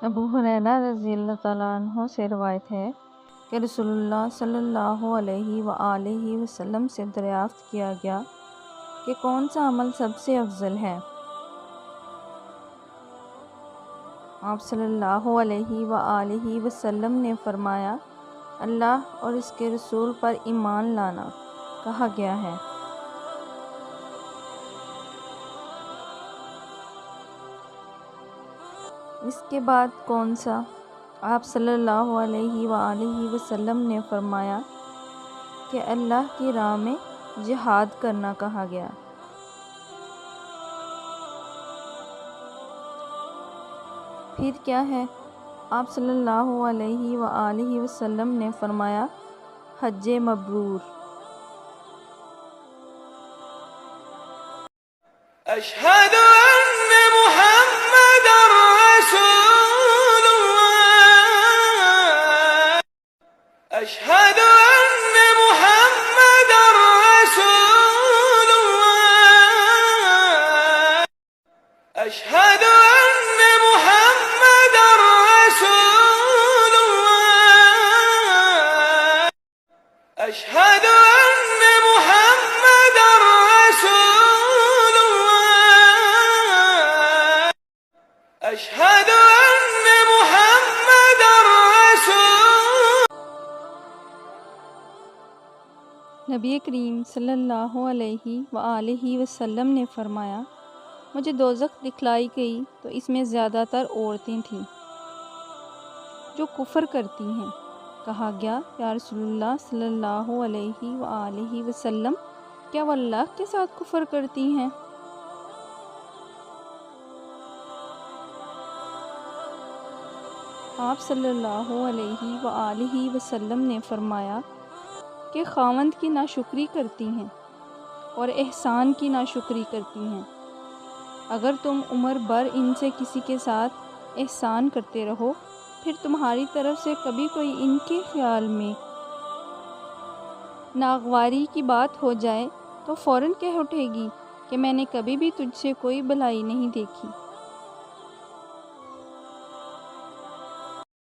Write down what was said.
अबू हुरैरा रज़ियल्लाहु तआला अन्हु से रवायत है कि रसूलुल्लाह सल्लल्लाहु अलैहि वसल्लम से दरियाफ़्त किया गया कि कौन सा अमल सबसे अफजल है। आप सल्लल्लाहु अलैहि वसल्लम ने फरमाया, अल्लाह और इसके रसूल पर ईमान लाना कहा गया है। इसके बाद कौन सा? आप सल्लल्लाहु अलैहि वसल्लम ने फरमाया कि अल्लाह की राह में जिहाद करना कहा गया। फिर क्या है? आप सल्लल्लाहु अलैहि वसल्लम ने फरमाया, हज्जे मबरूर। अशहदु अन्ना मुहम्मदर रसूलुल्लाह, अशहदु अन्ना मुहम्मदर रसूलुल्लाह, अशहदु अन्ना मुहम्मदर रसूलुल्लाह, अशहदु अन्ना मुहम्मदर रसूलुल्लाह, अशहदु अन्ना मुहम्मदर रसूल। नबी करीम सल्लल्लाहु अलैहि वसल्लम ने फरमाया, मुझे दोज़ख दिखलाई गई तो इसमें ज़्यादातर औरतें थीं जो कुफ़र करती हैं। कहा गया, या रसूलुल्लाह सल्लल्लाहु अलैहि वसल्लम, क्या वो अल्लाह के साथ कुफ़र करती हैं? आप सल्लल्लाहु अलैहि वसल्लम ने फरमाया कि खावंद की नाशुक्री करती हैं और एहसान की नाशुक्री करती हैं। अगर तुम उम्र भर इनसे किसी के साथ एहसान करते रहो, फिर तुम्हारी तरफ से कभी कोई इनके ख्याल में नागवारी की बात हो जाए तो फ़ौरन कह उठेगी कि मैंने कभी भी तुझसे कोई भलाई नहीं देखी।